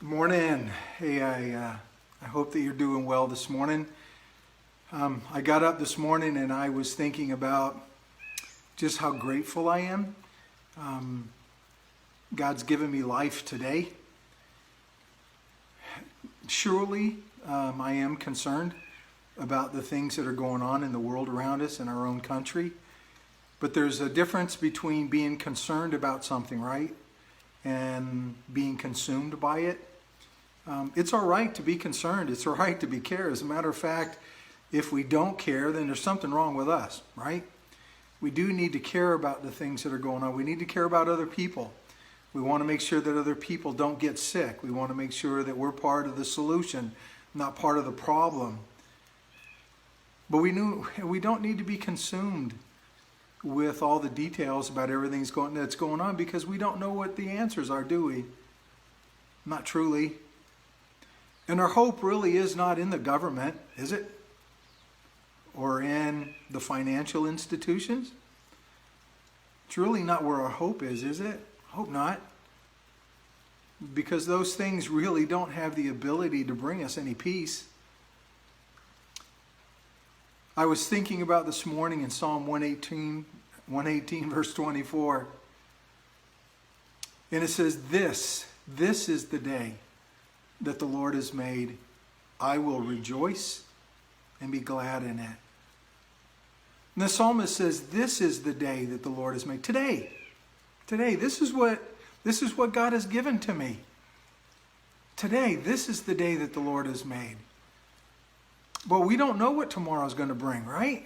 Good morning. Hey, I hope that you're doing well this morning. I got up this morning and I was thinking about just how grateful I am. God's given me life today. Surely, I am concerned about the things that are going on in the world around us in our own country. But there's a difference between being concerned about something, right? And being consumed by it. It's all right to be concerned. It's all right to be care. As a matter of fact, if we don't care, then there's something wrong with us, right? We do need to care about the things that are going on. We need to care about other people. We want to make sure that other people don't get sick. We want to make sure that we're part of the solution, not part of the problem. But we don't need to be consumed with all the details about everything that's going on, because we don't know what the answers are, do we? Not truly. And our hope really is not in the government, is it? Or in the financial institutions? It's really not where our hope is it? Hope not. Because those things really don't have the ability to bring us any peace. I was thinking about this morning in Psalm 118 verse 24. And it says, This is the day that the Lord has made. I will rejoice and be glad in it. And the psalmist says, this is the day that the Lord has made. Today, this is what God has given to me. Today, this is the day that the Lord has made. But we don't know what tomorrow is going to bring, right?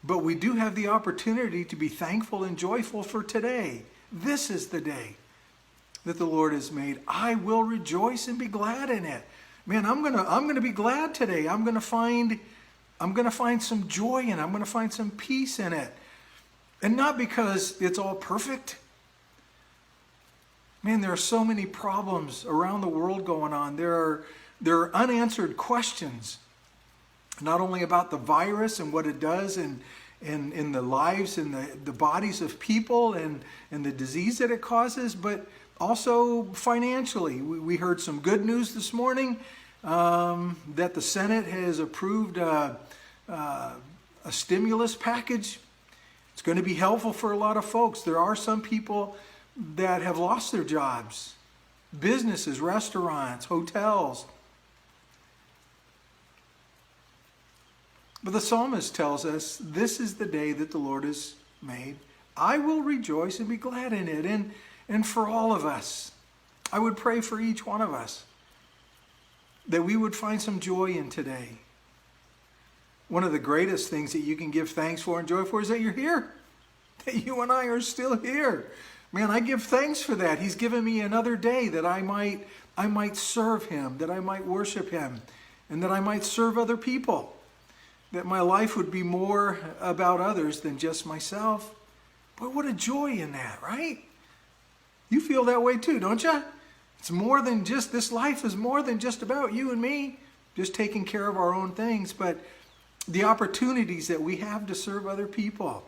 But we do have the opportunity to be thankful and joyful for today. This is the day that the Lord has made. I will rejoice and be glad in it. Man, I'm gonna be glad today. I'm gonna find some joy in it. I'm gonna find some peace in it. And not because it's all perfect. Man, there are so many problems around the world going on. There are unanswered questions, not only about the virus and what it does in the lives and the bodies of people and the disease that it causes, but also financially. We heard some good news this morning that the Senate has approved a stimulus package. It's going to be helpful for a lot of folks. There are some people that have lost their jobs. Businesses, restaurants, hotels. But the psalmist tells us, this is the day that the Lord has made. I will rejoice and be glad in it. And for all of us, I would pray for each one of us that we would find some joy in today. One of the greatest things that you can give thanks for and joy for is that you're here. That you and I are still here. Man, I give thanks for that. He's given me another day that I might serve Him, that I might worship Him, and that I might serve other people. That my life would be more about others than just myself. But what a joy in that, right? You feel that way too, don't you? It's more than just, this life is more than just about you and me, just taking care of our own things, but the opportunities that we have to serve other people.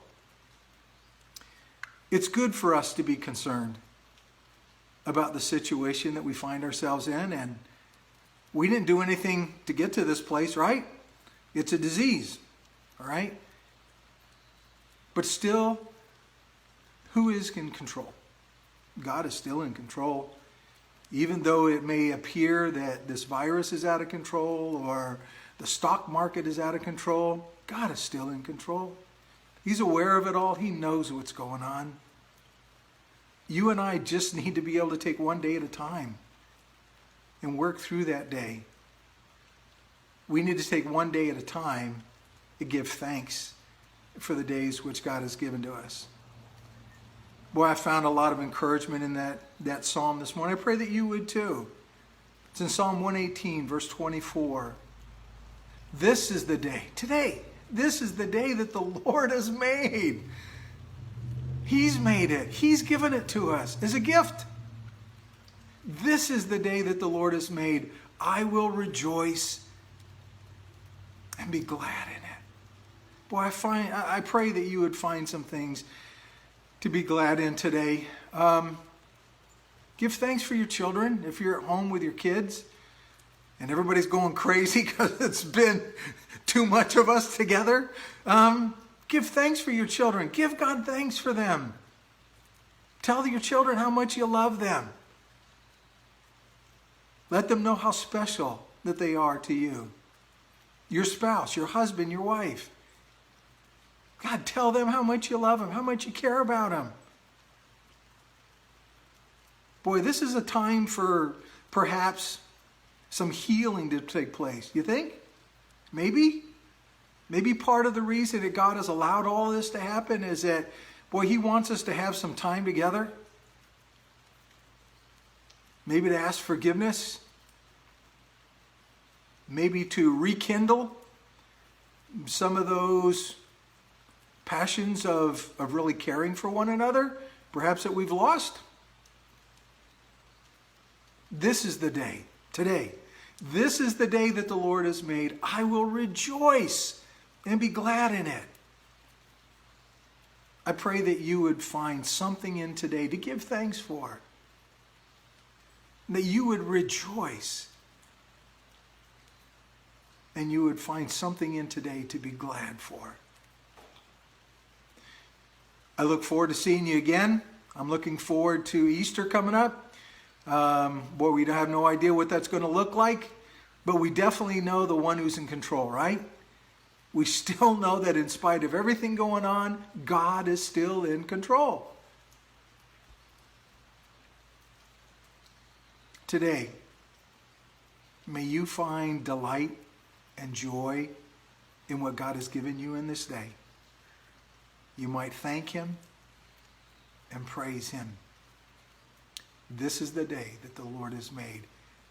It's good for us to be concerned about the situation that we find ourselves in, and we didn't do anything to get to this place, right? It's a disease, all right? But still, who is in control? God is still in control. Even though it may appear that this virus is out of control or the stock market is out of control, God is still in control. He's aware of it all. He knows what's going on. You and I just need to be able to take one day at a time and work through that day. We need to take one day at a time to give thanks for the days which God has given to us. Boy, I found a lot of encouragement in that psalm this morning. I pray that you would too. It's in Psalm 118, verse 24. This is the day, today, this is the day that the Lord has made. He's made it. He's given it to us as a gift. This is the day that the Lord has made. I will rejoice and be glad in it. Boy, I pray that you would find some things to be glad in today. Give thanks for your children. If you're at home with your kids and everybody's going crazy because it's been too much of us together, give thanks for your children. Give God thanks for them. Tell your children how much you love them. Let them know how special that they are to you. Your spouse, your husband, your wife. God, tell them how much you love them, how much you care about them. Boy, this is a time for perhaps some healing to take place. You think? Maybe? Maybe part of the reason that God has allowed all this to happen is that, boy, He wants us to have some time together. Maybe to ask forgiveness. Maybe to rekindle some of those passions of really caring for one another, perhaps that we've lost. This is the day, today. This is the day that the Lord has made. I will rejoice and be glad in it. I pray that you would find something in today to give thanks for. That you would rejoice. And you would find something in today to be glad for. I look forward to seeing you again. I'm looking forward to Easter coming up. Boy, we have no idea what that's going to look like, but we definitely know the one who's in control, right? We still know that in spite of everything going on, God is still in control. Today, may you find delight and joy in what God has given you in this day. You might thank Him and praise Him. This is the day that the Lord has made.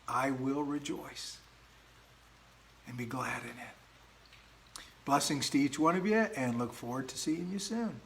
I will rejoice and be glad in it. Blessings to each one of you, and look forward to seeing you soon.